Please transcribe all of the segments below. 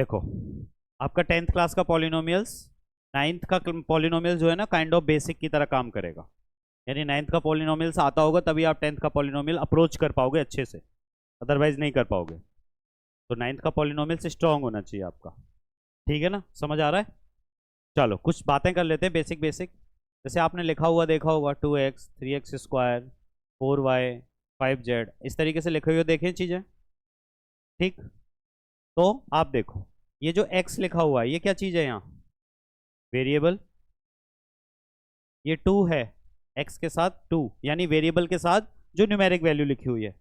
देखो, आपका 10th class का पॉलिनोमियल्स 9th का पॉलिनोमियल जो है ना, काइंड ऑफ बेसिक की तरह काम करेगा। यानी 9th का पॉलिनोमियल्स आता होगा तभी आप 10th का पॉलिनोमियल अप्रोच कर पाओगे अच्छे से, अदरवाइज नहीं कर पाओगे। तो 9th का पॉलिनोमियल स्ट्रांग होना चाहिए आपका। ठीक है ना, समझ आ रहा है? चलो कुछ बातें कर लेते हैं बेसिक बेसिक। जैसे आपने लिखा हुआ देखा होगा 2x 3x square 4y 5z, इस तरीके से लिखे हुए देखें चीज़ें। ठीक, तो आप देखो ये जो x लिखा हुआ है ये क्या चीज़ है यहाँ? वेरिएबल। ये 2 है, x के साथ 2, यानी वेरिएबल के साथ जो न्यूमेरिक वैल्यू लिखी हुई है,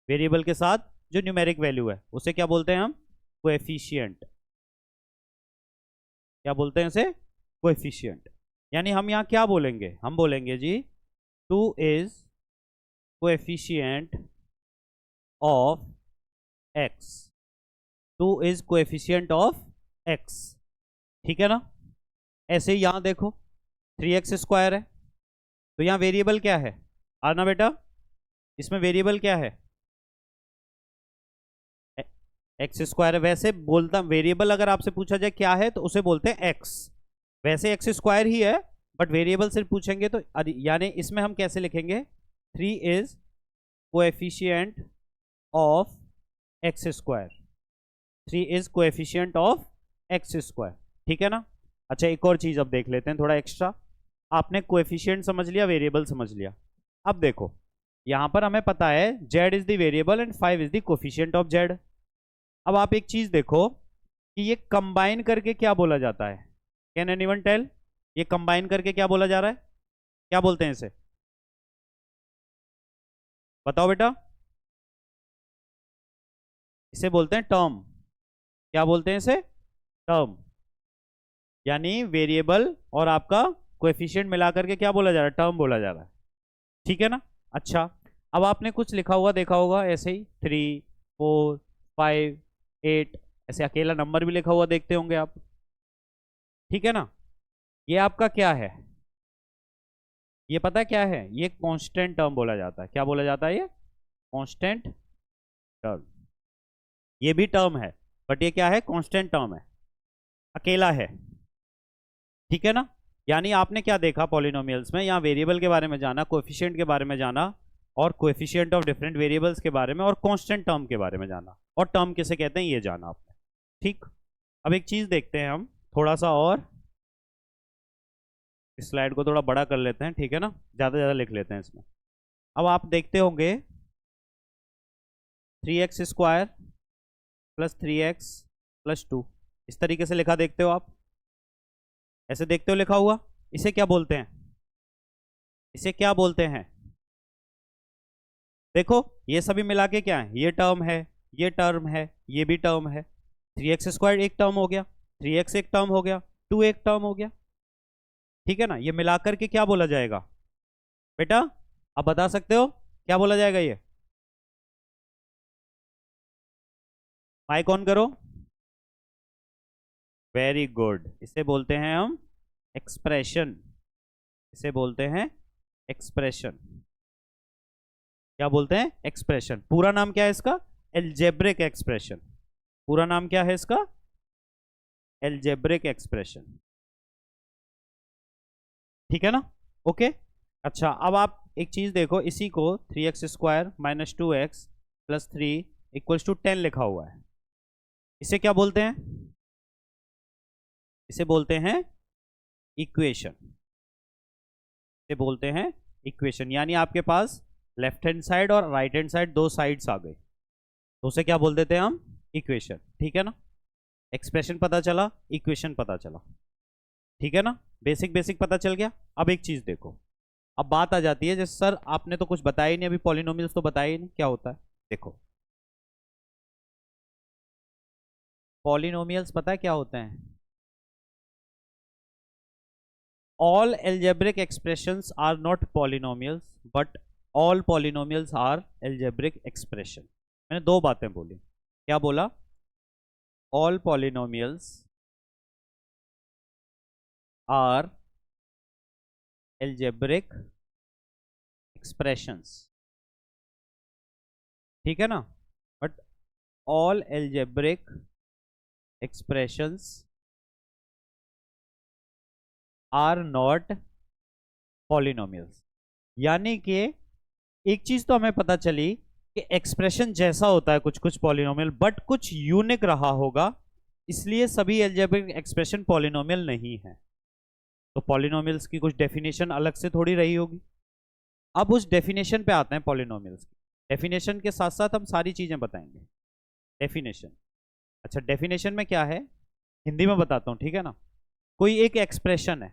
वेरिएबल के साथ जो न्यूमेरिक वैल्यू है उसे क्या बोलते हैं हम? कोएफिशिएंट। क्या बोलते हैं उसे? कोएफिशिएंट। यानी हम यहाँ क्या बोलेंगे? हम बोलेंगे जी 2 is coefficient of x। 2 is coefficient of x। ठीक है ना? ऐसे ही यहां देखो 3x स्क्वायर है, तो यहां वेरिएबल क्या है? आना बेटा, इसमें वेरिएबल क्या है? एक्स स्क्वायर है। वैसे बोलता वेरिएबल अगर आपसे पूछा जाए क्या है तो उसे बोलते हैं x। वैसे एक्स स्क्वायर ही है, बट वेरिएबल से पूछेंगे तो यानी इसमें हम कैसे लिखेंगे? 3 is coefficient of x square. 3 is coefficient of x square. ठीक है ना? अच्छा, एक और चीज अब देख लेते हैं थोड़ा एक्स्ट्रा। आपने कोएफिशिएंट समझ लिया, वेरिएबल समझ लिया। अब देखो यहां पर हमें पता है z is the variable and 5 is the coefficient of z। अब आप एक चीज देखो कि ये कंबाइन करके क्या बोला जाता है? Can anyone tell? ये कंबाइन करके क्या बोला जा रहा है? क्या बोलते हैं इसे? बताओ बेटा। इसे बोलते हैं टर्म। क्या बोलते हैं इसे? टर्म। यानी वेरिएबल और आपका कोएफिशिएंट मिलाकर के क्या बोला जा रहा है? टर्म बोला जा रहा है। ठीक है ना? अच्छा, अब आपने कुछ लिखा हुआ देखा होगा ऐसे ही 3 4 5 8, ऐसे अकेला नंबर भी लिखा हुआ देखते होंगे आप। ठीक है ना? ये आपका क्या है? ये पता है क्या है? ये कांस्टेंट टर्म बोला जाता है। क्या बोला जाता है? ये कांस्टेंट टर्म। ये भी टर्म है, बट ये क्या है? कांस्टेंट टर्म है, अकेला है। ठीक है ना? यानी आपने क्या देखा पॉलिनोमियल्स में? यहाँ वेरिएबल के बारे में जाना, कोएफिशिएंट के बारे में जाना, और कोएफिशिएंट ऑफ डिफरेंट वेरिएबल्स के बारे में, और कांस्टेंट टर्म के बारे में जाना, और टर्म किसे कहते हैं ये जाना आपने। ठीक, अब एक चीज देखते हैं हम थोड़ा सा और। इस स्लाइड को थोड़ा बड़ा कर लेते हैं, ठीक है ना? ज़्यादा ज़्यादा लिख लेते हैं इसमें। अब आप देखते होंगे 3x square plus 3x plus 2, इस तरीके से लिखा देखते हो आप? ऐसे देखते हो लिखा हुआ? इसे क्या बोलते हैं? इसे क्या बोलते हैं? देखो ये सभी मिला के क्या है? ये टर्म है, ये टर्म है, ये भी टर्म है। 3x स्क्वायर एक टर्म हो गया, 3x एक टर्म हो गया, 2 एक टर्म हो गया। ठीक है ना? ये मिलाकर के क्या बोला जाएगा बेटा? आप बता सकते हो क्या बोला जाएगा ये? माइक ऑन करो। वेरी गुड, इसे बोलते हैं हम एक्सप्रेशन। इसे बोलते हैं एक्सप्रेशन। क्या बोलते हैं? एक्सप्रेशन। पूरा नाम क्या है इसका? Algebraic expression. पूरा नाम क्या है इसका? Algebraic expression. ठीक है ना? ओके। अच्छा, अब आप एक चीज देखो, इसी को 3x square minus 2x plus 3 equals to 10 लिखा हुआ है। इसे क्या बोलते हैं? इसे बोलते हैं इक्वेशन। इसे बोलते हैं इक्वेशन। यानी आपके पास लेफ्ट हैंड साइड और राइट हैंड साइड दो साइड्स आ गए, तो उसे क्या बोल देते हैं हम? इक्वेशन। ठीक है ना? एक्सप्रेशन पता चला, इक्वेशन पता चला। ठीक है ना? बेसिक बेसिक पता चल गया। अब एक चीज देखो, अब बात आ जाती है जैसे सर आपने तो कुछ बताया ही नहीं, अभी पॉलिनोमियल्स तो बताया ही नहीं, क्या होता है? देखो पॉलिनोमियल्स पता है क्या होते हैं? All algebraic expressions are not polynomials, but all polynomials are algebraic expression. मैंने दो बातें बोली। क्या बोला? All polynomials are algebraic expressions. ठीक है ना? But all algebraic expressions are not polynomials. यानी कि एक चीज तो हमें पता चली कि एक्सप्रेशन जैसा होता है कुछ कुछ पॉलिनोमियल, बट कुछ यूनिक रहा होगा, इसलिए सभी अलजेब्रिक एक्सप्रेशन पॉलिनोमियल नहीं है। तो पॉलिनोमियल्स की कुछ डेफिनेशन अलग से थोड़ी रही होगी। अब उस डेफिनेशन पे आते हैं पॉलिनोमियल्स की। डेफिनेशन के साथ साथ हम सारी चीजें बताएंगे। डेफिनेशन, अच्छा डेफिनेशन में क्या है हिंदी में बताता हूँ, ठीक है ना। कोई एक एक्सप्रेशन है,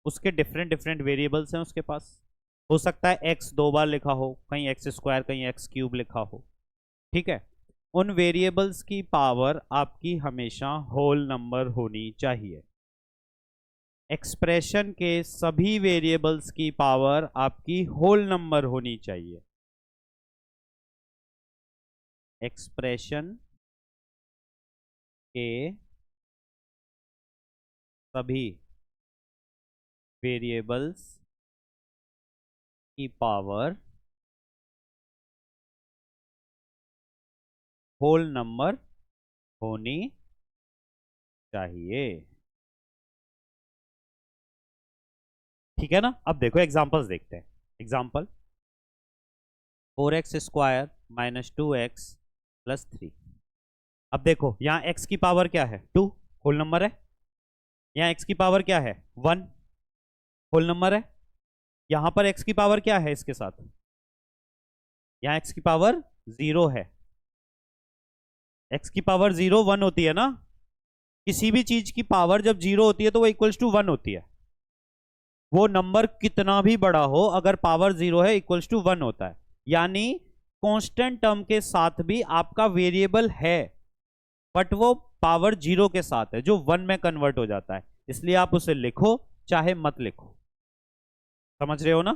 उसके डिफरेंट डिफरेंट वेरिएबल्स हैं उसके पास। हो सकता है एक्स 2 बार लिखा हो, कहीं एक्स स्क्वायर कहीं एक्स क्यूब लिखा हो, ठीक है। उन वेरिएबल्स की पावर आपकी हमेशा होल नंबर होनी चाहिए। एक्सप्रेशन के सभी वेरिएबल्स की पावर आपकी होल नंबर होनी चाहिए। एक्सप्रेशन के सभी वेरिएबल्स की पावर होल नंबर होनी चाहिए, ठीक है ना। अब देखो एग्जांपल्स देखते हैं। Example 4x² - 2x + 3। अब देखो यहाँ x की पावर क्या है 2, होल नंबर है। यहाँ x की पावर क्या है 1, होल नंबर है। यहाँ पर x की पावर क्या है इसके साथ, यहाँ x की पावर 0 है। x की पावर 0 1 होती है ना। किसी भी चीज की पावर जब 0 होती है तो वो इक्वल्स टू 1 होती है। वो नंबर कितना भी बड़ा हो, अगर पावर 0 है इक्वल्स टू 1 होता है। यानी कांस्टेंट टर्म के साथ भी आपका वेरिएबल है, बट वो पावर 0 के साथ है जो 1 में कन्वर्ट हो जाता है। इसलिए आप उसे लिखो चाहे मत लिखो, समझ रहे हो ना।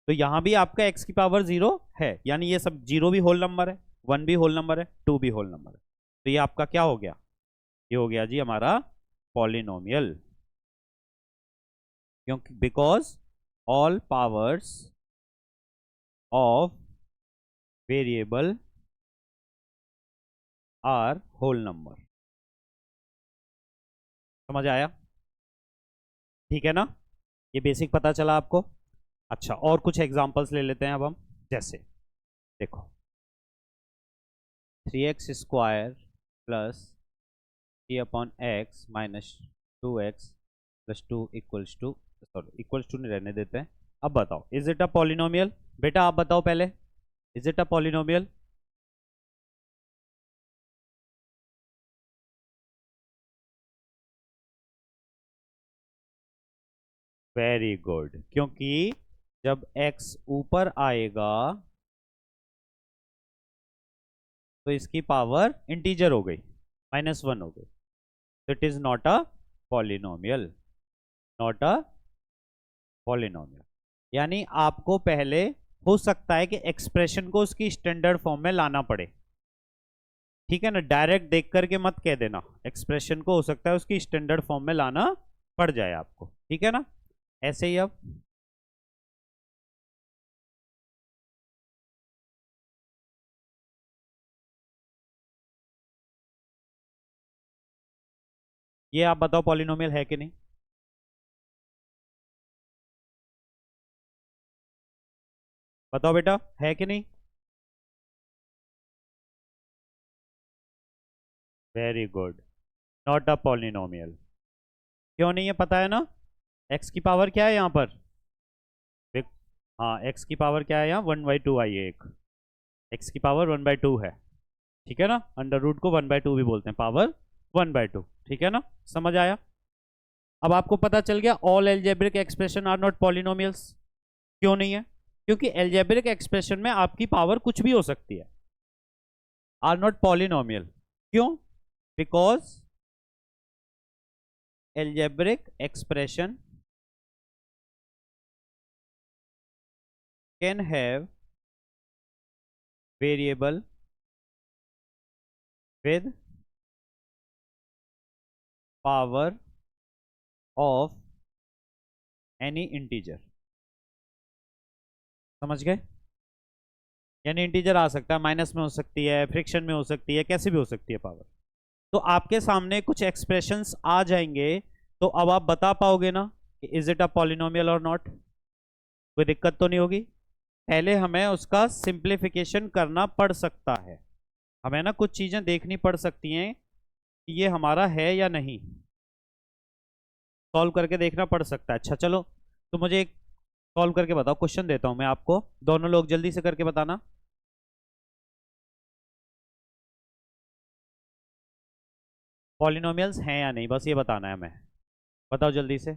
तो यहां भी आपका x की पावर 0 है, यानी ये सब 0 भी होल नंबर है, 1 भी होल नंबर है, 2 भी होल नंबर है। तो ये आपका क्या हो गया, ये हो गया जी हमारा पॉलिनोमियल। क्योंकि because all powers of variable are whole number. समझ आया, ठीक है ना। ये बेसिक पता चला आपको। अच्छा और कुछ एग्जांपल्स ले लेते हैं अब हम। जैसे देखो 3x² + 3/x - 2x + 2 equals to, sorry equals to नहीं रहने देते हैं। अब बताओ इज इट अ पॉलिनोमियल, बेटा आप बताओ पहले, is it a polynomial. Very good, क्योंकि जब x ऊपर आएगा तो इसकी पावर इंटीजर हो गई, -1 हो गई। तो it is not a polynomial, not a polynomial. यानी आपको पहले हो सकता है कि एक्सप्रेशन को उसकी स्टैंडर्ड फॉर्म में लाना पड़े, ठीक है ना। डायरेक्ट देख करके मत कह देना, एक्सप्रेशन को हो सकता है उसकी स्टैंडर्ड फॉर्म में लाना पड़ जाए आपको, ठीक है ना। ऐसे ही अब ये आप बताओ पॉलिनोमियल है कि नहीं। बताओ बेटा है कि नहीं। Very good, not a polynomial. क्यों नहीं है पता है ना। एक्स की पावर क्या है यहाँ पर, हाँ एक्स की पावर क्या है यहाँ 1/2 आई है एक, एक्स की पावर 1/2 है, ठीक है ना। अंडर रूट को 1/2 भी बोलते हैं, पावर 1/2, ठीक है ना। समझ आया। अब आपको पता चल गया all algebraic expression are not polynomials. क्यों नहीं है, क्योंकि एल्जेब्रिक एक्सप्रेशन में आपकी पावर कुछ भी हो सकती है, आर नॉट पॉलिनोमियल। क्यों, because algebraic expression can have variable with power of any integer। समझ गए। यानी इंटीजर आ सकता है, माइनस में हो सकती है, फ्रिक्शन में हो सकती है, कैसे भी हो सकती है पावर। तो आपके सामने कुछ एक्सप्रेशंस आ जाएंगे, तो अब आप बता पाओगे ना कि इज इट अ पॉलिनोमियल और नॉट? कोई दिक्कत तो नहीं होगी? पहले हमें उसका सिंप्लीफिकेशन करना पड़ सकता है, हमें ना कुछ चीजें देखनी पड़ सकती हैं कि ये हमारा है या नहीं, सॉल्व करके देखना पड़ सकता है। अच्छा चलो, तो मुझे एक सॉल्व करके बताओ, क्वेश्चन देता हूं मैं आपको, दोनों लोग जल्दी से करके बताना। पॉलिनोमियल्स हैं या नहीं, बस ये बताना है हमें, बताओ जल्दी से।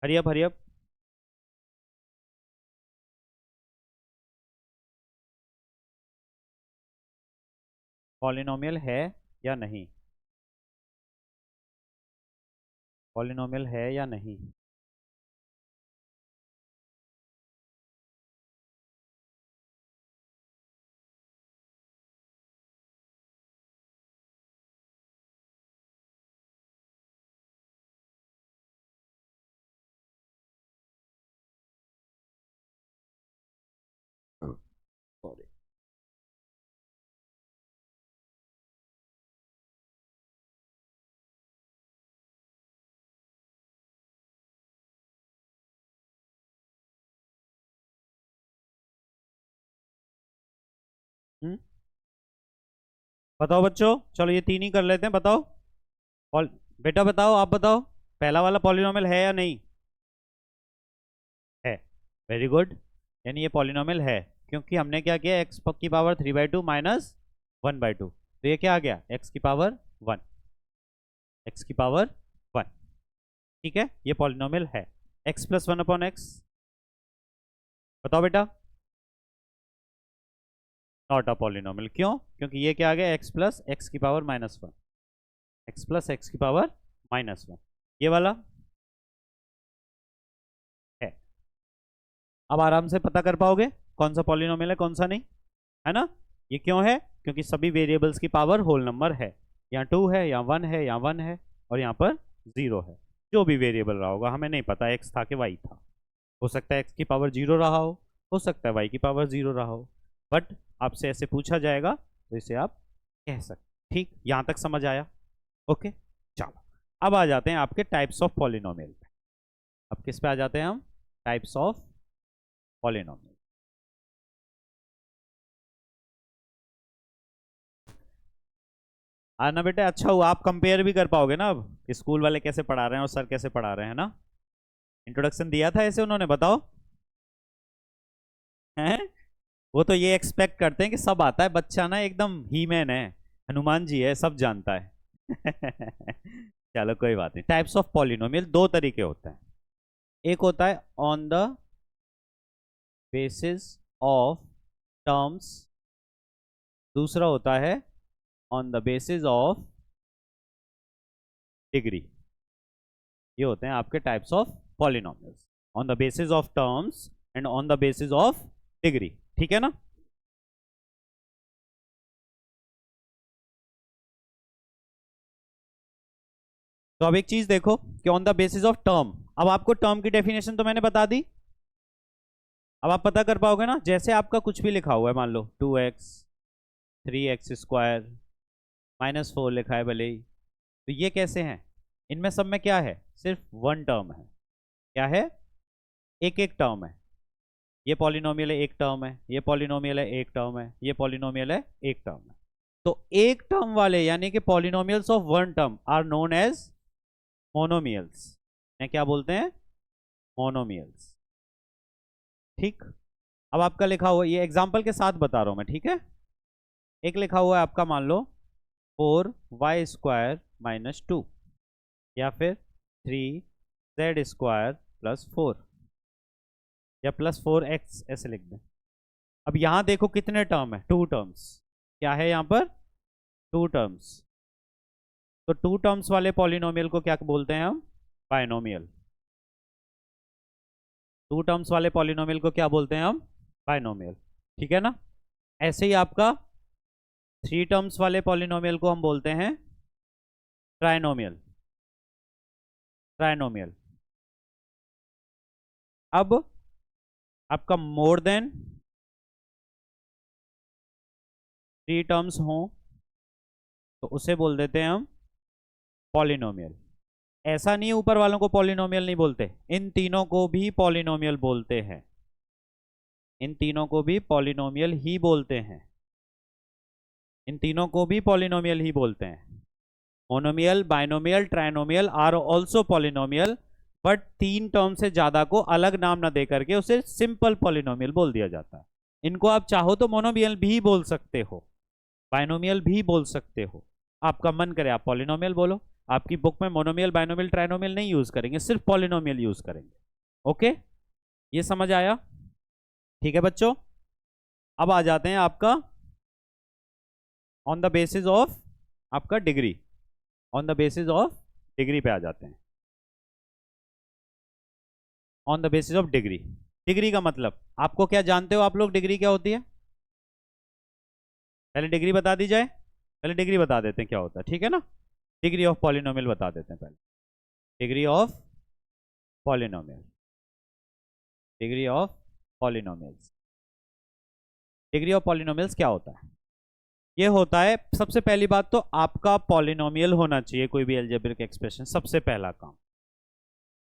हरियप हरियप। पॉलिनोमियल है या नहीं? पॉलिनोमियल है या नहीं? सॉरी। बताओ बच्चों, चलो ये तीन ही कर लेते हैं, बताओ। पॉल बेटा बताओ, आप बताओ, पहला वाला पॉलिनोमियल है या नहीं? है। Very good. यानी ये पॉलिनोमियल है, क्योंकि हमने क्या किया, एक्स की पावर 3/2 माइनस 1/2, तो ये क्या आ गया, एक्स की पावर 1, एक्स की पावर 1। ठीक है, ये पॉलिनोमियल है। एक्स प्लस 1/x, बताओ बेटा। नॉट अ पॉलिनोमियल, क्यों? क्योंकि ये क्या आ गया, एक्स प्लस एक्स की पावर -1, एक्स प्लस एक्स की पावर -1, ये वाला है। अब आराम से पता कर पाओगे कौन सा पॉलिनोमियल है कौन सा नहीं, है ना? ये क्यों है? क्योंकि सभी वेरिएबल्स की पावर होल नंबर है, यहाँ 2 है, यहाँ 1 है, यहाँ 1 है, और यहाँ पर 0 है। जो भी वेरिएबल रहा होगा, हमें नहीं पता एक्स था कि वाई था, हो सकता है एक्स की पावर 0 रहा हो सकता है वाई की पावर 0 रहा हो, बट आपसे ऐसे पूछा जाएगा तो इसे आप कह सकते। ठीक, यहाँ तक समझ आया? ओके, चलो अब आ जाते हैं आपके टाइप्स ऑफ पॉलिनोमियल पे। अब किस पे आ जाते हैं हम? Types of polynomial. आना बेटा, अच्छा हुआ आप कंपेयर भी कर पाओगे ना अब, स्कूल वाले कैसे पढ़ा रहे हैं और सर कैसे पढ़ा रहे हैं ना। इंट्रोडक्शन दिया था ऐसे उन्होंने, बताओ। हैं? वो तो ये एक्सपेक्ट करते हैं कि सब आता है, बच्चा ना एकदम ही मैन है, हनुमान जी है, सब जानता है। चलो कोई बात नहीं। टाइप्स ऑफ पॉलिनोमियल दो तरीके होते हैं, एक होता है on the basis of terms, दूसरा होता है on the basis of degree. ये होते हैं आपके types of polynomials, on the basis of terms and on the basis of degree. ठीक है ना? तो अब एक चीज देखो कि on the basis of term, अब आपको टर्म की डेफिनेशन तो मैंने बता दी, अब आप पता कर पाओगे ना, जैसे आपका कुछ भी लिखा हुआ है, मान लो 2x 3x² -4 लिखा है भले ही, तो ये कैसे हैं? इनमें सब में क्या है, सिर्फ वन टर्म है। क्या है? एक एक टर्म है। ये पॉलिनोमियल है, एक टर्म है, ये पॉलिनोमियल है, एक टर्म है, ये पॉलिनोमियल है, एक टर्म है। तो एक टर्म वाले यानी कि polynomials of one term are known as monomials. क्या बोलते हैं? मोनोमियल्स। ठीक। अब आपका लिखा हुआ, ये एग्जांपल के साथ बता रहा हूं मैं, ठीक है? एक लिखा हुआ है आपका, मान लो 4y² - 2, या फिर 3z² + 4, या +4x, ऐसे लिख दें। अब यहां देखो कितने टर्म है, टू टर्म्स। क्या है यहाँ पर? Two terms. तो टू टर्म्स वाले पॉलिनोमियल को क्या बोलते हैं हम? बायनोमियल। टू टर्म्स वाले पॉलिनोमियल को क्या बोलते हैं हम? बायनोमियल। ठीक है ना? ऐसे ही आपका थ्री टर्म्स वाले पॉलिनोमियल को हम बोलते हैं ट्राइनोमियल। ट्राइनोमियल। अब आपका मोर देन 3 टर्म्स हों तो उसे बोल देते हैं हम पॉलिनोमियल। ऐसा नहीं ऊपर वालों को पॉलिनोमियल नहीं बोलते, इन तीनों को भी पॉलिनोमियल बोलते हैं, इन तीनों को भी पॉलिनोमियल ही बोलते हैं, इन तीनों को भी पॉलिनोमियल ही बोलते हैं। Monomial, binomial, trinomial are also polynomial, but 3 term से ज्यादा को अलग नाम ना दे करके उसे सिंपल पॉलिनोमियल बोल दिया जाता है। इनको आप चाहो तो मोनोमियल भी बोल सकते हो, बाइनोमियल भी बोल सकते हो, आपका मन करे आप पॉलिनोमियल बोलो। आपकी बुक में मोनोमियल, बाइनोमियल, ट्राइनोमियल नहीं यूज करेंगे, सिर्फ पॉलिनोमियल यूज करेंगे। ओके, ये समझ आया? ठीक है बच्चों, अब आ जाते हैं आपका ऑन द बेसिस ऑफ आपका degree, on the basis of degree पे आ जाते हैं। On the basis of degree, degree का मतलब आपको क्या जानते हो आप लोग, डिग्री क्या होती है? पहले डिग्री बता दी जाए, पहले डिग्री बता देते हैं क्या होता है, ठीक है ना? डिग्री ऑफ पॉलिनोमियल बता देते हैं पहले। Degree of polynomial, degree of polynomials, degree of polynomials क्या होता है? ये होता है, सबसे पहली बात तो आपका पॉलिनोमियल होना चाहिए कोई भी अलजेब्रिक एक्सप्रेशन, सबसे पहला काम।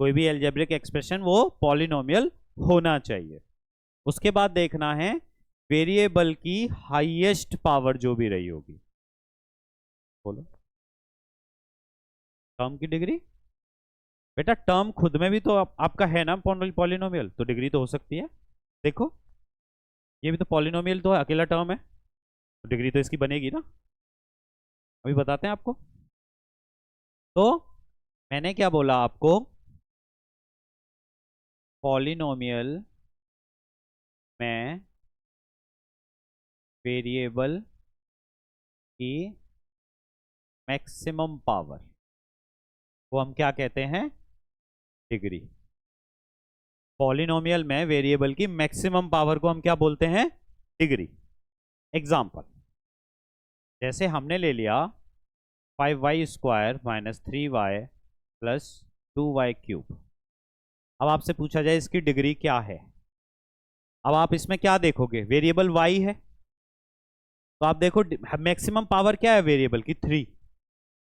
कोई भी अलजेब्रिक एक्सप्रेशन वो पॉलिनोमियल होना चाहिए। उसके बाद देखना है वेरिएबल की हाईएस्ट पावर जो भी रही होगी, बोलो टर्म की डिग्री। बेटा टर्म खुद में भी तो आपका है ना पॉलिनोमियल, तो डिग्री तो हो सकती है। देखो ये भी तो पॉलिनोमियल तो है, अकेला टर्म है, तो डिग्री तो इसकी बनेगी ना, अभी बताते हैं आपको। तो मैंने क्या बोला आपको, पॉलिनोमियल में वेरिएबल की मैक्सिमम पावर वो हम क्या कहते हैं, डिग्री। पॉलिनोमियल में वेरिएबल की मैक्सिमम पावर को हम क्या बोलते हैं, डिग्री। एग्जांपल, जैसे हमने ले लिया 5y² minus 3y plus 2y³। अब आपसे पूछा जाए इसकी डिग्री क्या है, अब आप इसमें क्या देखोगे, वेरिएबल y है, तो आप देखो मैक्सिमम पावर क्या है वेरिएबल की, 3,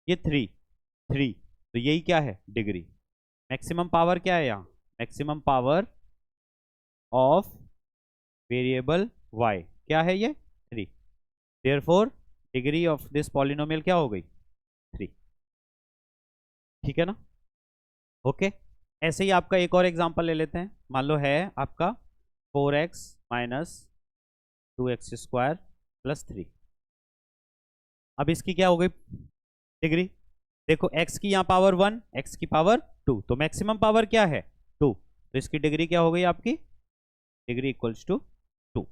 ये 3, तो यही क्या है, डिग्री। मैक्सिमम पावर क्या है यहाँ, maximum power of variable y क्या है, ये 3। Therefore degree of this polynomial क्या हो गई, 3। ठीक है ना? ओके, ऐसे ही आपका एक और एग्जांपल ले लेते हैं। मान लो है आपका 4x माइनस 2x² प्लस 3। अब इसकी क्या हो गई डिग्री, देखो x की यहाँ पावर 1, x की पावर 2, तो मैक्सिमम पावर क्या है 2, तो इसकी डिग्री क्या हो गई आपकी, degree equals to 2,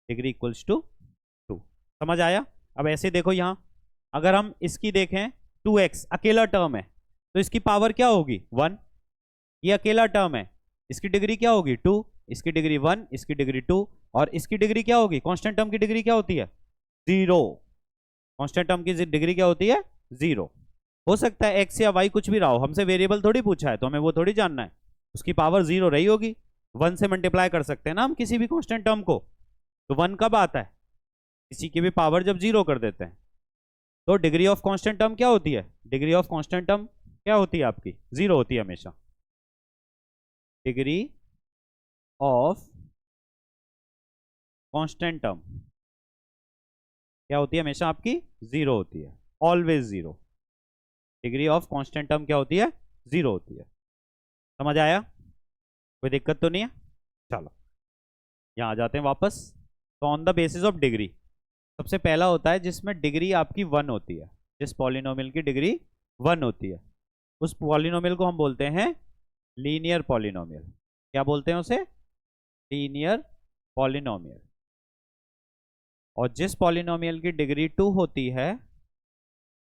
degree equals to 2। समझ आया? अब ऐसे देखो यहाँ अगर हम इसकी देखें 2x अकेला टर्म है तो इसकी पावर क्या होगी 1, ये अकेला टर्म है, इसकी डिग्री क्या होगी 2, इसकी डिग्री 1, इसकी डिग्री 2, और इसकी डिग्री क्या होगी, कांस्टेंट टर्म की डिग्री क्या होती है 0, कांस्टेंट टर्म की डिग्री क्या होती है 0। हो सकता है x या y कुछ भी रहा हो, हमसे वेरिएबल थोड़ी पूछा है तो हमें वो थोड़ी जानना है, उसकी पावर 0 रही होगी, 1 से मल्टीप्लाई कर सकते हैं ना हम किसी भी कांस्टेंट टर्म को, तो 1 कब आता है, किसी की भी पावर जब 0 कर देते हैं। तो डिग्री ऑफ कांस्टेंट टर्म क्या होती है, डिग्री ऑफ कांस्टेंट टर्म क्या होती है आपकी 0 होती है हमेशा, डिग्री ऑफ कांस्टेंट टर्म क्या होती है हमेशा आपकी 0 होती है, always 0। Degree of constant term क्या होती है 0 होती है। समझ आया? कोई दिक्कत तो नहीं है? चलो यहाँ आ जाते हैं वापस। तो on the basis of degree सबसे पहला होता है जिसमें डिग्री आपकी 1 होती है, जिस पॉलिनोमियल की डिग्री 1 होती है उस पॉलिनोमियल को हम बोलते हैं लीनियर पॉलिनोमियल। क्या बोलते हैं उसे, लीनियर पॉलिनोमियल। और जिस पॉलिनोमियल की डिग्री 2 होती है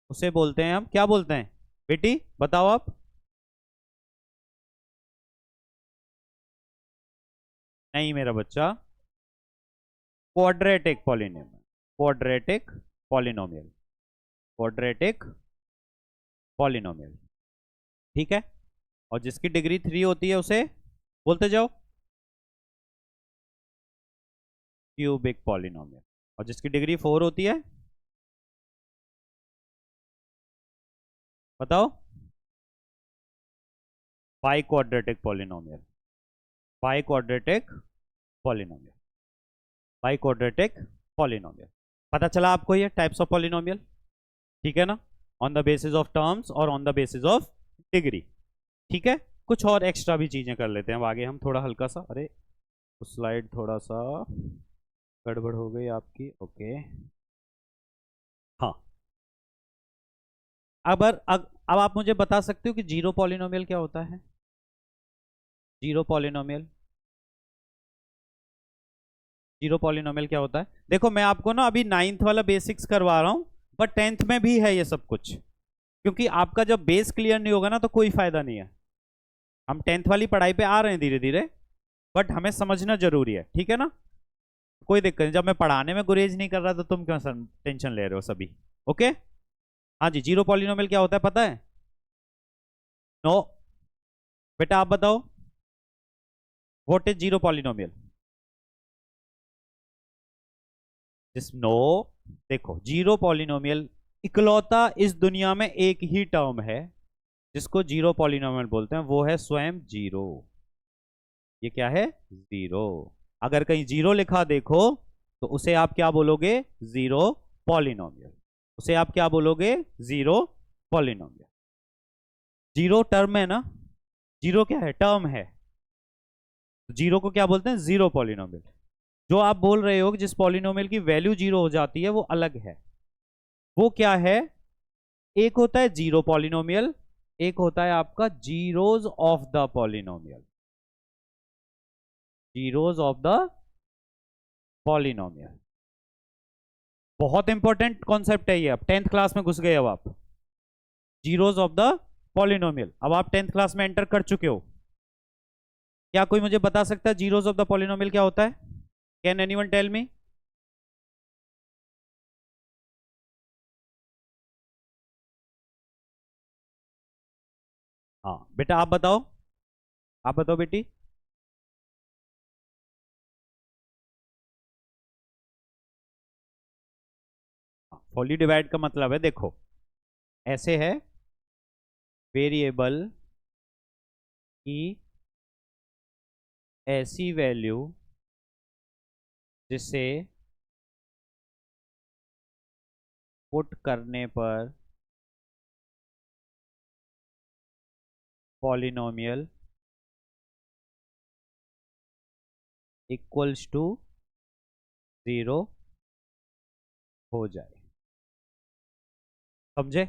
उसे बोलते हैं हम, क्या बोलते हैं बेटी बताओ आप, नहीं मेरा बच्चा, quadratic polynomial, quadratic polynomial, quadratic polynomial. ठीक है, और जिसकी डिग्री 3 होती है उसे बोलते जाओ क्यूबिक पॉलिनोमियल। और जिसकी डिग्री 4 होती है, बताओ। By quadratic polynomial, by quadratic polynomial, by quadratic polynomial. पता चला आपको ये टाइप्स ऑफ पॉलिनोमियल, ठीक है ना, on the basis of terms और on the basis of degree. ठीक है, कुछ और एक्स्ट्रा भी चीजें कर लेते हैं अब आगे हम, थोड़ा हल्का सा, अरे स्लाइड थोड़ा सा गड़बड़ हो गई आपकी, ओके। हाँ, अब आप मुझे बता सकते हो कि जीरो पॉलिनोमियल क्या होता है? जीरो पॉलिनोमियल, जीरो पॉलिनोमियल क्या होता है? देखो मैं आपको ना अभी 9th वाला बेसिक्स करवा रहा हूं, बट 10th में भी है ये सब कुछ, क्योंकि आपका जब बेस क्लियर नहीं होगा ना तो कोई फायदा नहीं है। हम 10th वाली पढ़ाई पे आ रहे हैं धीरे धीरे, बट हमें समझना जरूरी है, ठीक है ना। कोई दिक्कत नहीं, जब मैं पढ़ाने में गुरेज नहीं कर रहा तो तुम क्यों टेंशन ले रहे हो सभी? ओके, हाँ जी, जीरो पॉलिनोमियल क्या होता है पता है? नो, बेटा आप बताओ, what is zero polynomial? No, देखो जीरो पॉलिनोमियल इकलौता इस दुनिया में एक ही टर्म है जिसको जीरो पॉलिनोमियल बोलते हैं, वो है स्वयं जीरो। ये क्या है? जीरो। अगर कहीं जीरो लिखा देखो तो उसे आप क्या बोलोगे? Zero polynomial. उसे आप क्या बोलोगे? Zero polynomial. जीरो टर्म है ना, जीरो क्या है? टर्म है। जीरो को क्या बोलते हैं? Zero polynomial. जो आप बोल रहे हो कि जिस पॉलिनोमियल की वैल्यू जीरो हो जाती है वो अलग है, वो क्या है? एक होता है जीरो पॉलिनोमियल, एक होता है आपका zeros of the polynomial, zeros of the polynomial. बहुत इंपॉर्टेंट कॉन्सेप्ट है ये, अब 10th क्लास में घुस गए अब आप। जीरोज ऑफ द पॉलिनोमियल, अब आप 10th क्लास में एंटर कर चुके हो। क्या कोई मुझे बता सकता है जीरोज ऑफ द पॉलिनोमियल क्या होता है? Can anyone tell me? हाँ बेटा आप बताओ, आप बताओ बेटी। फुली डिवाइड का मतलब है, देखो ऐसे है, वेरिएबल की ऐसी वैल्यू जिसे पुट करने पर पॉलिनोमियल इक्वल्स टू जीरो हो जाए। समझे?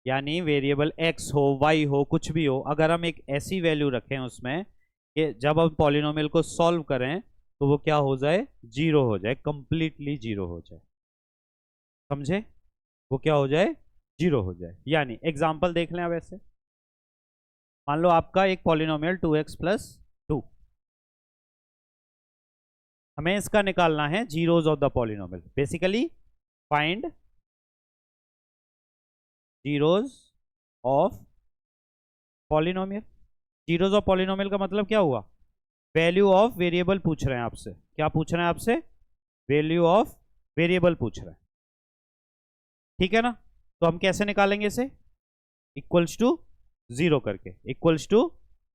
यानी वेरिएबल एक्स हो, वाई हो, कुछ भी हो, अगर हम एक ऐसी वैल्यू रखें उसमें कि जब हम पॉलिनोमियल को सॉल्व करें तो वो क्या हो जाए? जीरो हो जाए, कंप्लीटली जीरो हो जाए। समझे? वो क्या हो जाए? जीरो हो जाए। यानी एग्जांपल देख लें अब ऐसे, मान लो आपका एक पॉलिनोमियल 2x+2, हमें इसका निकालना है zeros of the polynomial. Basically find zeros of polynomial. Zeros of polynomial का मतलब क्या हुआ? वैल्यू ऑफ वेरिएबल पूछ रहे हैं आपसे। क्या पूछ रहे हैं आपसे? वैल्यू ऑफ वेरिएबल पूछ रहे हैं, ठीक है ना। तो हम कैसे निकालेंगे इसे? इक्वल्स टू जीरो करके, इक्वल्स टू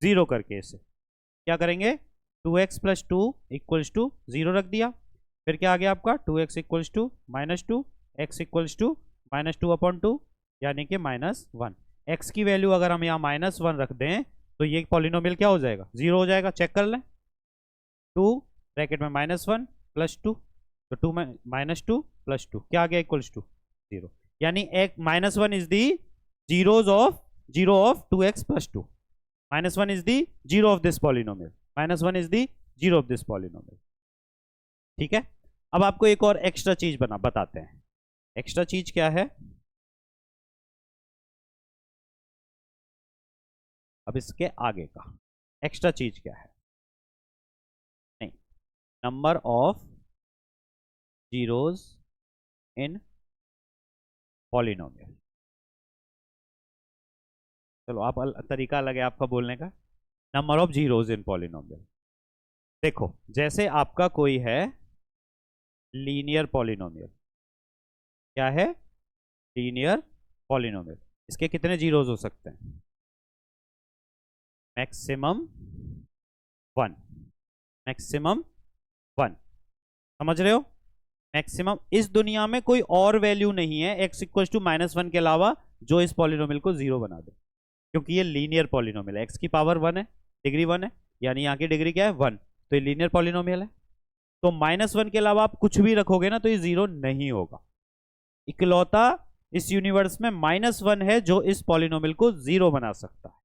जीरो करके इसे क्या करेंगे? 2x+2 इक्वल्स टू जीरो रख दिया, फिर क्या आ गया आपका? 2x equals to -2, x equals to -2/2 यानी कि -1। x की वैल्यू अगर हम यहाँ -1 रख दें तो ये पॉलिनोमियल क्या हो जाएगा? जीरो हो जाएगा। चेक कर लें, 2 ब्रैकेट में -1 +2, तो 2 -2 +2 क्या आ गया? Equals to zero. यानी एक -1 is the zero of 2x+2, -1 is the zero of this polynomial, -1 is the zero of this polynomial. ठीक है, अब आपको एक और एक्स्ट्रा चीज बताते हैं। एक्स्ट्रा चीज क्या है? अब इसके आगे का एक्स्ट्रा चीज क्या है? नहीं, number of zeros in polynomial. चलो आप तरीका अलग है आपका बोलने का। Number of zeros in polynomial. देखो जैसे आपका कोई है लीनियर पॉलिनोमियल। क्या है? Linear polynomial. इसके कितने जीरोज हो सकते हैं? मैक्सिमम 1। मैक्सिमम 1। समझ रहे हो? मैक्सिमम इस दुनिया में कोई और वैल्यू नहीं है x इक्वल टू -1 के अलावा जो इस पॉलिनोमियल को 0 बना दे, क्योंकि ये लीनियर पॉलिनोमियल है। x की पावर 1 है, डिग्री 1 है, यानी यहाँ की डिग्री क्या है? 1। तो ये लीनियर पॉलिनोमियल है। तो -1 के अलावा आप कुछ भी रखोगे ना तो ये 0 नहीं होगा। इकलौता इस यूनिवर्स में -1 है जो इस पॉलिनोमियल को 0 बना सकता है।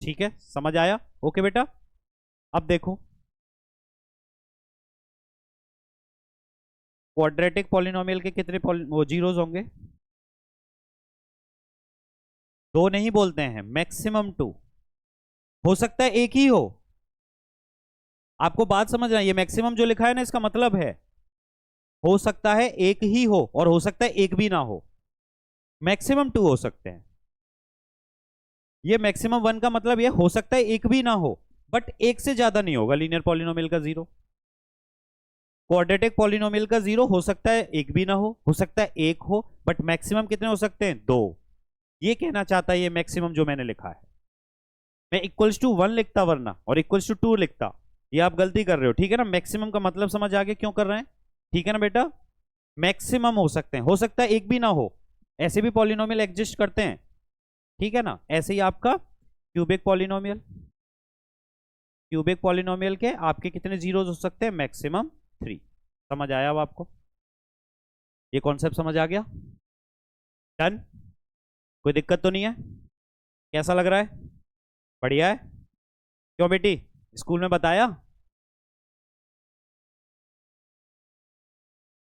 ठीक है, समझ आया? ओके बेटा, अब देखो क्वाड्रेटिक पॉलिनोमियल के कितने वो जीरोज होंगे? 2 नहीं बोलते हैं, मैक्सिमम 2। हो सकता है एक ही हो। आपको बात समझना, ये मैक्सिमम जो लिखा है ना, इसका मतलब है हो सकता है एक ही हो और हो सकता है एक भी ना हो। मैक्सिमम 2 हो सकते हैं। ये मैक्सिमम 1 का मतलब ये हो सकता है एक भी ना हो, बट एक से ज्यादा नहीं होगा लीनियर पॉलिनोमियल का 0। क्वाड्रेटिक पॉलिनोमियल का 0 हो सकता है एक भी ना हो सकता है एक हो, बट मैक्सिमम कितने हो सकते हैं? 2। ये कहना चाहता है ये मैक्सिमम जो मैंने लिखा है। मैं इक्वल्स टू 1 लिखता वरना, और इक्वल्स टू 2 लिखता। ये आप गलती कर रहे हो, ठीक है ना? मैक्सिमम का मतलब समझ आ गया क्यों कर रहे हैं? ठीक है ना बेटा? मैक्सिमम हो सकते हैं, हो सकता है एक भी ना हो, ऐसे भी पॉलिनोमियल एग्जिस्ट करते हैं। ठीक है ना? ऐसे ही आपका क्यूबिक पॉलिनोमियल, क्यूबिक पॉलिनोमियल के आपके कितने जीरोज हो सकते हैं? मैक्सिमम 3। समझ आया अब आपको? ये कॉन्सेप्ट समझ आ गया? डन? कोई दिक्कत तो नहीं है? कैसा लग रहा है? बढ़िया है? क्यों बेटी, स्कूल में बताया?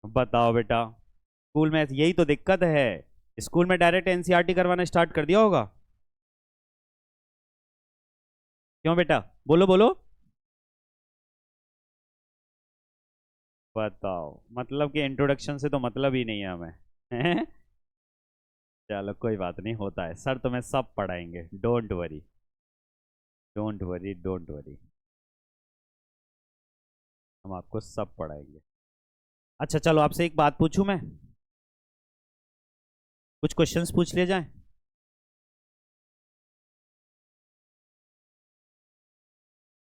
बताओ बेटा, स्कूल में यही तो दिक्कत है। स्कूल में डायरेक्ट एनसीईआरटी करवाना स्टार्ट कर दिया होगा। क्यों बेटा, बोलो बोलो। बताओ, मतलब कि इंट्रोडक्शन से तो मतलब ही नहीं है हमें हैं? चलो कोई बात नहीं, होता है। सर तुम्हें सब पढ़ाएंगे, don't worry, don't worry, don't worry. हम आपको सब पढ़ाएंगे। अच्छा चलो, आपसे एक बात पूछूं मैं? कुछ क्वेश्चंस पूछ लिए जाएं?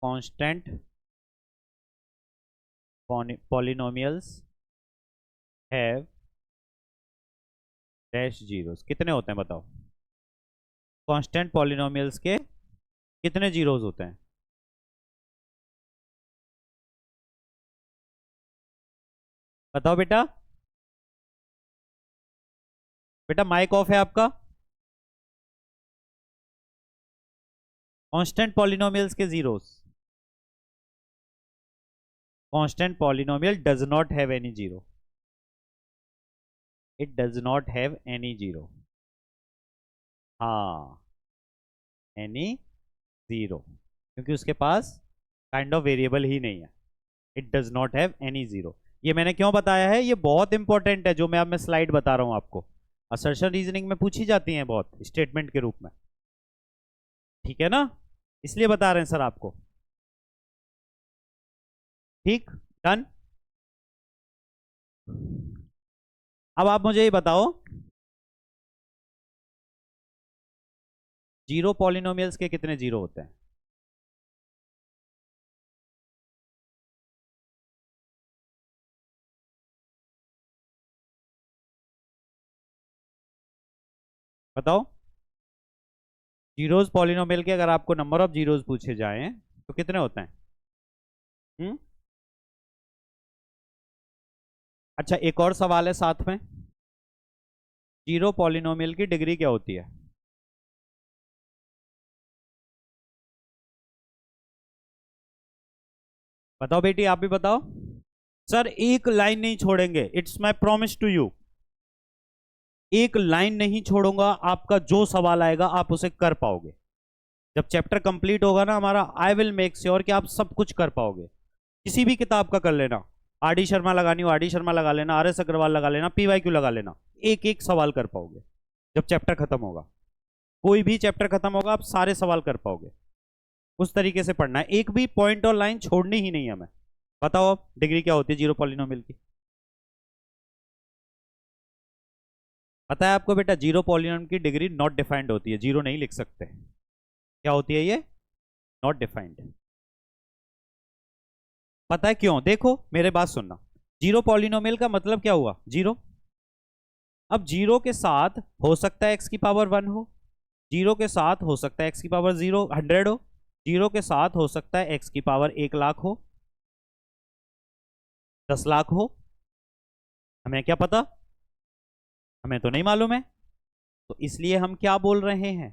Constant polynomials have dash zeros. कितने होते हैं बताओ? कांस्टेंट पॉलिनोमियल्स के कितने जीरोस होते हैं? बताओ बेटा। बेटा माइक ऑफ है आपका? कांस्टेंट पॉलिनोमियल्स के zeros. Constant polynomial does not have any zero. It does not have any zero. हाँ, एनी जीरो, क्योंकि उसके पास काइंड ऑफ वेरिएबल ही नहीं है। It does not have any zero. ये मैंने क्यों बताया है? ये बहुत इंपॉर्टेंट है जो मैं अब मैं स्लाइड बता रहा हूं आपको। असर्शन रीजनिंग में पूछी जाती हैं बहुत, स्टेटमेंट के रूप में। ठीक है ना? इसलिए बता रहे हैं सर आपको। ठीक, डन। अब आप मुझे ये बताओ, जीरो पॉलिनोमियल्स के कितने जीरो होते हैं? बताओ। जीरोज पॉलिनोमियल के अगर आपको नंबर ऑफ जीरोज पूछे जाएं तो कितने होते हैं? अच्छा, एक और सवाल है साथ में। जीरो पॉलिनोमियल की डिग्री क्या होती है? बताओ बेटी, आप भी बताओ। सर एक लाइन नहीं छोड़ेंगे, it's my promise to you. एक लाइन नहीं छोड़ूंगा, आपका जो सवाल आएगा आप उसे कर पाओगे। जब चैप्टर कंप्लीट होगा ना हमारा, आई विल मेक श्योर कि आप सब कुछ कर पाओगे। किसी भी किताब का कर लेना, आर डी शर्मा लगानी हो आर डी शर्मा लगा लेना, आर एस अग्रवाल लगा लेना, पीवाईक्यू लगा लेना, एक एक सवाल कर पाओगे। जब चैप्टर खत्म होगा, कोई भी चैप्टर खत्म होगा, आप सारे सवाल कर पाओगे। उस तरीके से पढ़ना है, एक भी पॉइंट और लाइन छोड़नी ही नहीं है हमें। बताओ अब डिग्री क्या होती है जीरो पॉलिनोमियल की? पता है आपको बेटा, जीरो पॉलिनॉमियल की डिग्री नॉट डिफाइंड होती है, जीरो नहीं लिख सकते। क्या होती है ये? Not defined. पता है क्यों? देखो मेरे बात सुनना। जीरो पॉलिनोमियल का मतलब क्या हुआ? जीरो। अब जीरो के साथ हो सकता है एक्स की पावर 1 हो, जीरो के साथ हो सकता है एक्स की पावर 0 100 हो, जीरो के साथ हो सकता है एक्स की पावर 1 लाख हो, 10 लाख हो। हमें क्या पता? हमें तो नहीं मालूम है। तो इसलिए हम क्या बोल रहे हैं?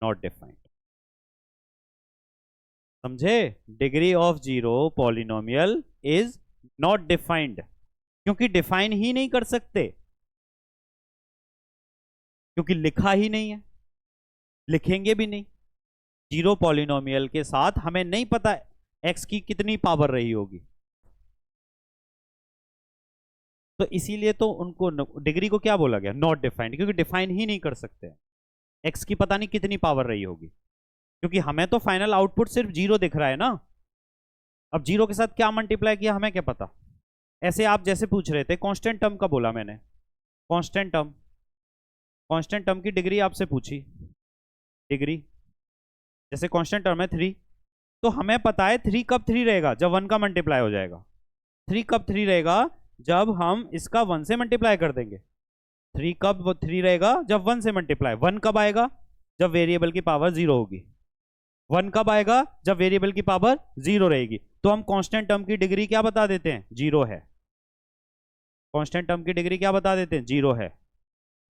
Not defined. समझे? Degree of zero polynomial is not defined, क्योंकि डिफाइन ही नहीं कर सकते, क्योंकि लिखा ही नहीं है, लिखेंगे भी नहीं। जीरो पॉलिनोमियल के साथ हमें नहीं पता एक्स की कितनी पावर रही होगी, तो इसीलिए तो उनको डिग्री को क्या बोला गया? नॉट डिफाइंड, क्योंकि डिफाइन ही नहीं कर सकते। एक्स की पता नहीं कितनी पावर रही होगी, क्योंकि हमें तो फाइनल आउटपुट सिर्फ जीरो दिख रहा है ना। अब जीरो के साथ क्या मल्टीप्लाई किया हमें क्या पता? ऐसे आप जैसे पूछ रहे थे कांस्टेंट टर्म का बोला मैंने, कांस्टेंट टर्म, कांस्टेंट टर्म की डिग्री आपसे पूछी। डिग्री जैसे कांस्टेंट टर्म है 3, तो हमें पता है 3 कब 3 रहेगा? जब 1 का मल्टीप्लाई हो जाएगा। 3 कब 3 रहेगा? जब हम इसका 1 से मल्टीप्लाई कर देंगे। 3 कब 3 रहेगा? जब 1 से मल्टीप्लाई। 1 कब आएगा? जब वेरिएबल की पावर 0 होगी। 1 कब आएगा? जब वेरिएबल की पावर 0 रहेगी। तो हम कांस्टेंट टर्म की डिग्री क्या बता देते हैं? 0 है। कांस्टेंट टर्म की डिग्री क्या बता देते हैं? 0 है।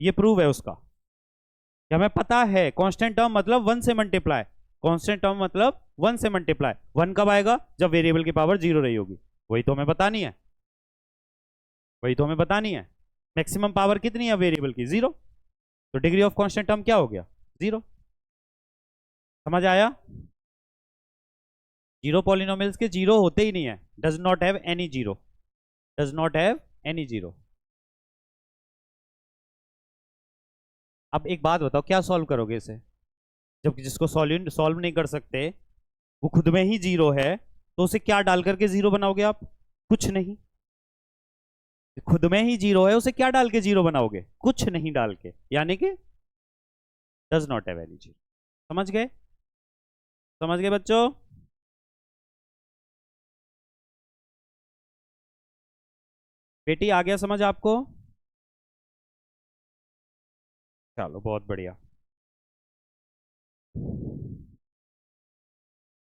ये प्रूव है उसका कि हमें पता है कांस्टेंट टर्म मतलब 1 से मल्टीप्लाई, कांस्टेंट टर्म मतलब 1 से मल्टीप्लाई। 1 कब आएगा? जब वेरिएबल की पावर 0 रही होगी। वही तो हमें बतानी है, वही तो हमें बतानी है। मैक्सिमम पावर कितनी है वेरिएबल की? 0। तो डिग्री ऑफ कांस्टेंट टर्म क्या हो गया? 0। समझ आया? जीरो पॉलिनोमियल्स के जीरो होते ही नहीं है, does not have any zero, does not have any zero. अब एक बात बताओ, क्या सॉल्व करोगे इसे? जब जिसको सॉल्व सॉल्व नहीं कर सकते वो खुद में ही जीरो है, तो उसे क्या डाल करके जीरो बनाओगे आप? कुछ नहीं। खुद में ही जीरो है, उसे क्या डाल के जीरो बनाओगे? कुछ नहीं डाल के, यानी कि does not have any zero. समझ गए? समझ गए बच्चों? बेटी आ गया समझ आपको? चलो बहुत बढ़िया।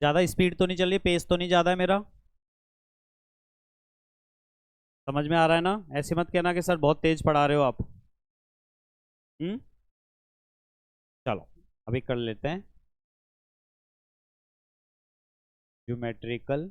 ज्यादा स्पीड तो नहीं चल रही, पेस तो नहीं ज्यादा है मेरा? समझ में आ रहा है ना? ऐसे मत कहना कि सर बहुत तेज पढ़ा रहे हो आप। हम्म। चलो अभी कर लेते हैं ज्योमेट्रिकल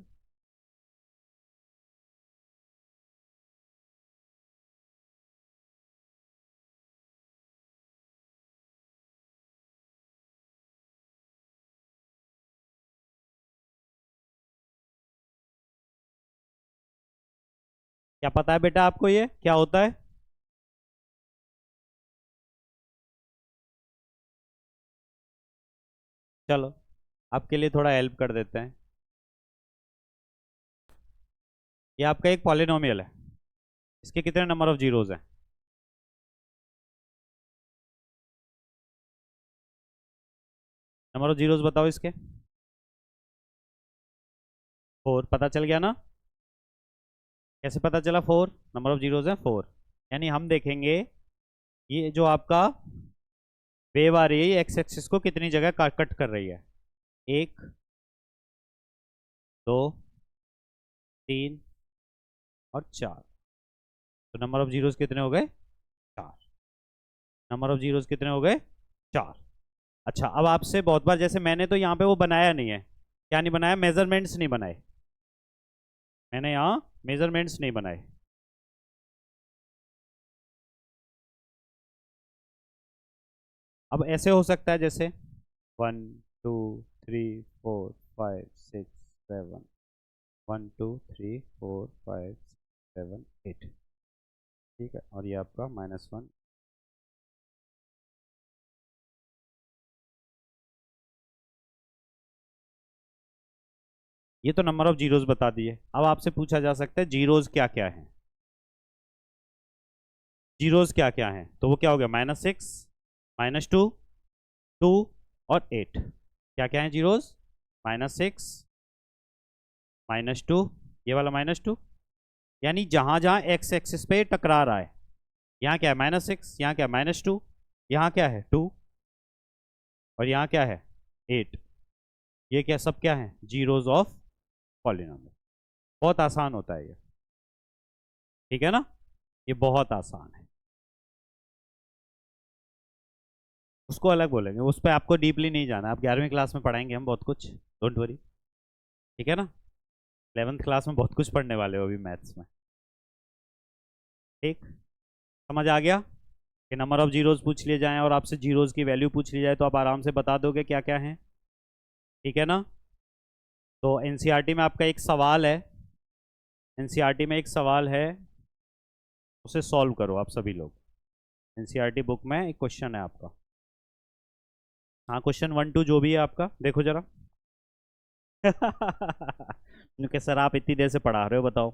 क्या पता है बेटा आपको ये क्या होता है? चलो आपके लिए थोड़ा हेल्प कर देते हैं। ये आपका एक पॉलिनोमियल है, इसके कितने नंबर ऑफ जीरोज हैं? नंबर ऑफ जीरोज बताओ इसके। 4। पता चल गया ना? कैसे पता चला 4? नंबर ऑफ जीरोज हैं 4। यानी हम देखेंगे ये जो आपका वेव आ रही है एक्स एक्सिस को कितनी जगह कट कर रही है। 1 2 3 और 4। तो नंबर ऑफ जीरोज कितने हो गए? 4। नंबर ऑफ जीरोज कितने हो गए? 4। अच्छा अब आपसे बहुत बार, जैसे मैंने तो यहाँ पे वो बनाया नहीं है, क्या नहीं बनाया? मेजरमेंट्स नहीं बनाए मैंने यहाँ, मेजरमेंट्स नहीं बनाए। अब ऐसे हो सकता है जैसे 1 2 3 4 5 6 7, 1 2 3 4 5 6 7 8। ठीक है, और ये आपका -1। ये तो नंबर ऑफ जीरोज बता दिए। अब आपसे पूछा जा सकता है जीरोज क्या क्या है। जीरोज क्या क्या हैं, तो वो क्या हो गया, -6, -2, 2 और 8। क्या क्या है जीरोज, -6, -2, ये वाला -2, यानी जहां जहां एक्स एक्सिस पे टकरा रहा है, यहाँ क्या है -6, यहाँ क्या है -2, यहाँ क्या है 2 और यहाँ क्या है 8। ये क्या सब क्या है, जीरोज ऑफ पॉलिनोमियल। बहुत आसान होता है ये, ठीक है ना, ये बहुत आसान है। उसको अलग बोलेंगे, उस पर आपको डीपली नहीं जाना, आप 11वीं क्लास में पढ़ाएंगे हम बहुत कुछ, डोंट वरी, ठीक है ना। 11th क्लास में बहुत कुछ पढ़ने वाले हो अभी मैथ्स में, ठीक। समझ आ गया कि नंबर ऑफ जीरोज पूछ लिए जाएं और आपसे जीरोज की वैल्यू पूछ ली जाए तो आप आराम से बता दोगे क्या क्या है, ठीक है ना। तो एनसीईआरटी में आपका एक सवाल है, एनसीईआरटी में एक सवाल है, उसे सॉल्व करो आप सभी लोग। एनसीईआरटी बुक में एक क्वेश्चन है आपका, हाँ क्वेश्चन 1 2 जो भी है आपका, देखो जरा। क्योंकि सर आप इतनी देर से पढ़ा रहे हो, बताओ